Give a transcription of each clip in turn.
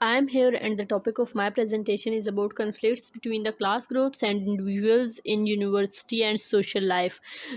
I am here and the topic of my presentation is about conflicts between the class groups and individuals in university and social life.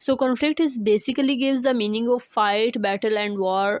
So conflict is basically gives the meaning of fight, battle and war.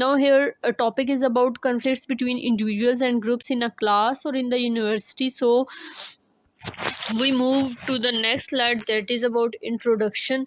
Now here a topic is about conflicts between individuals and groups in a class or in the university. So we move to the next slide that is about introduction.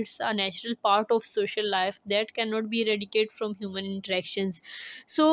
it's a natural part of social life that cannot be eradicated from human interactions. So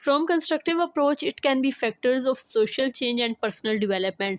From constructive approach, it can be factors of social change and personal development.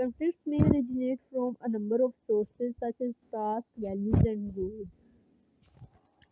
Conflicts may originate from a number of sources such as caste, values and goals.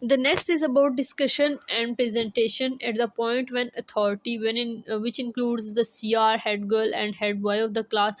The next is about discussion and presentation at the point when authority, which includes the CR, head girl and head boy of the class.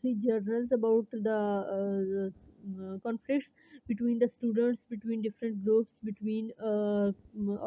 3 journals about the conflicts between the students, between different groups, between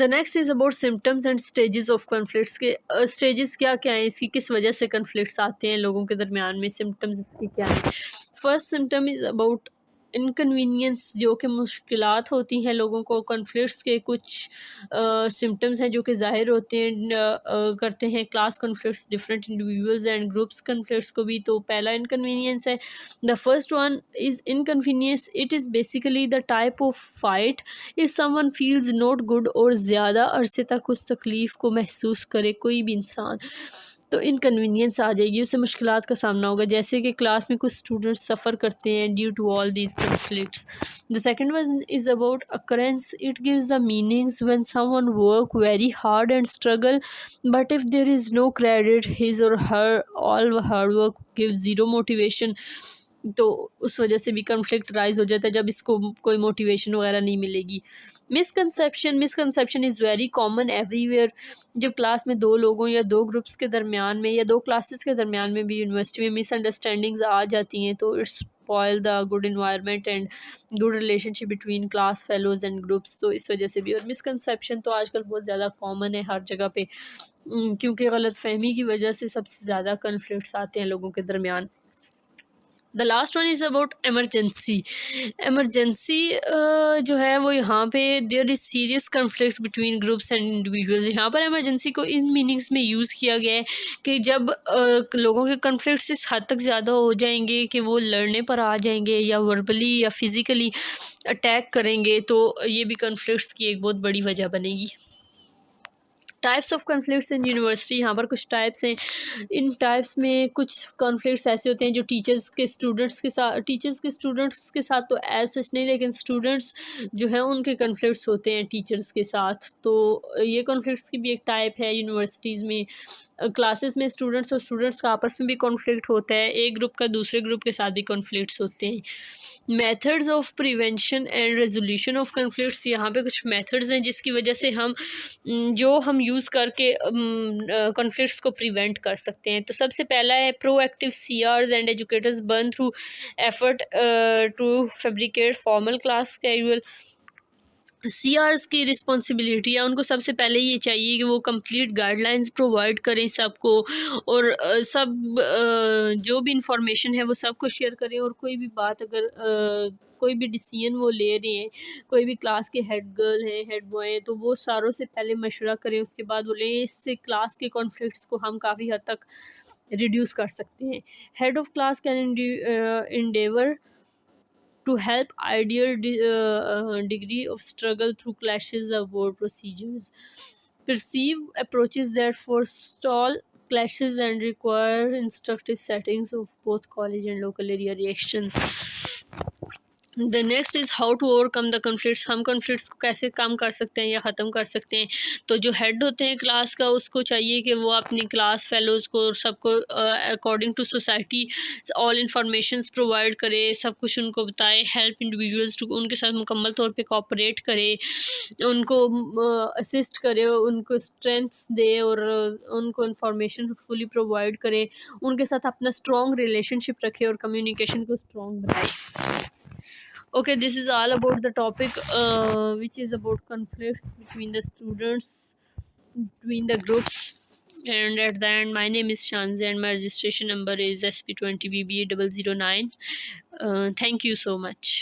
the next is about symptoms and stages of conflicts کے stages کیا کیا ہیں، اس کی کس وجہ سے conflicts آتے ہیں لوگوں کے درمیان میں، سمٹمز اس کی کیا ہیں. First symptom is about inconvenience, جو کہ مشکلات ہوتی ہیں لوگوں کو. کنفلکٹس کے کچھ سمٹمز ہیں جو کہ ظاہر ہوتے ہیں کرتے ہیں class conflicts different individuals and groups conflicts کو بھی. تو پہلا انکنوینئنس ہے. The first one is inconvenience. It is basically the type of fight if someone feels not good اور زیادہ عرصے تک اس تکلیف کو محسوس کرے کوئی بھی انسان، تو انکنوینئنس آ جائے گی، اسے مشکلات کا سامنا ہوگا. جیسے کہ کلاس میں کچھ اسٹوڈنٹس سفر کرتے ہیں due to all these conflicts. The second one is about occurrence. It gives the meanings when someone work very hard and struggle, but if there is no credit, his or her all hard work gives zero motivation. تو اس وجہ سے بھی conflict rise ہو جاتا ہے جب اس کو کوئی motivation وغیرہ نہیں ملے گی. Misconception is very common every where. جب کلاس میں دو لوگوں یا دو گروپس کے درمیان میں یا دو کلاسز کے درمیان میں بھی یونیورسٹی میں مس انڈرسٹینڈنگز آ جاتی ہیں تو it's spoil the good environment and good relationship between class fellows and groups. تو اس وجہ سے بھی. اور مسکنسیپشن تو آج کل بہت زیادہ کامن ہے ہر جگہ پہ، کیونکہ غلط فہمی کی وجہ سے سب سے زیادہ کنفلکٹس آتے ہیں لوگوں کے درمیان. The last one is about emergency. Emergency جو ہے وہ یہاں پہ there is serious conflict between groups and individuals. یہاں پر ایمرجنسی کو ان میننگس میں یوز کیا گیا ہے کہ جب لوگوں کے کنفلکٹس اس حد تک زیادہ ہو جائیں گے کہ وہ لڑنے پر آ جائیں گے یا وربلی یا فزیکلی اٹیک کریں گے، تو یہ بھی کنفلکٹس کی ایک بہت بڑی وجہ بنے گی. Types of conflicts in university. یہاں پر کچھ ٹائپس ہیں. ان ٹائپس میں کچھ کنفلکٹس ایسے ہوتے ہیں جو ٹیچرس کے اسٹوڈنٹس کے ساتھ تو ایز سچ نہیں، لیکن اسٹوڈنٹس جو ہیں ان کے کنفلکٹس ہوتے ہیں ٹیچرس کے ساتھ. تو یہ کنفلکٹس کی بھی ایک ٹائپ ہے یونیورسٹیز میں. کلاسز میں اسٹوڈنٹس اور اسٹوڈنٹس کا آپس میں بھی کنفلکٹ ہوتا ہے، ایک گروپ کا دوسرے گروپ کے ساتھ بھی کنفلکٹس ہوتے ہیں. Methods of prevention and resolution of conflicts. یہاں پہ کچھ میتھڈز ہیں جس کی وجہ سے ہم یوز کر کے کنفلکٹس کو پریونٹ کر سکتے ہیں. تو سب سے پہلا ہے پرو active C Rs and educators burn through effort to fabricate formal class casual. C Rs کی رسپانسبلٹی ہے، ان کو سب سے پہلے یہ چاہیے کہ وہ کمپلیٹ گائیڈ لائنز پرووائڈ کریں سب کو، اور سب جو بھی انفارمیشن ہے وہ سب کو شیئر کریں. اور کوئی بھی بات اگر کوئی بھی ڈیسیژن وہ لے رہے ہیں، کوئی بھی کلاس کے ہیڈ گرل ہیں ہیڈ بوائے ہیں، تو وہ ساروں سے پہلے مشورہ کریں، اس کے بعد وہ لیں. اس سے کلاس کے کانفلکٹس کو ہم کافی حد تک ریڈیوس کر سکتے ہیں. Head of class can endeavor to help ideal degree of struggle through clashes of board procedures. Perceive approaches that forestall clashes and require instructive settings of both college and local area reactions. The next is how to overcome the conflicts. ہم conflicts کو کیسے کم کر سکتے ہیں یا ختم کر سکتے ہیں. تو جو ہیڈ ہوتے ہیں کلاس کا، اس کو چاہیے کہ وہ اپنی کلاس فیلوز کو اور سب کو according to society all informations provide کرے، سب کچھ ان کو بتائے. ہیلپ انڈیویژلس ٹو، ان کے ساتھ مکمل طور پہ کوآپریٹ کرے، ان کو اسسٹ کرے، ان کو اسٹرینتھس دے اور ان کو انفارمیشن فلی پرووائڈ کرے. ان کے ساتھ اپنا اسٹرانگ ریلیشن شپ رکھے اور کمیونیکیشن کو اسٹرانگ بنائے. Okay, this is all about the topic which is about conflicts between the students, between the groups. And at the end, my name is Shanzi and my registration number is SP20BB009. Thank you so much.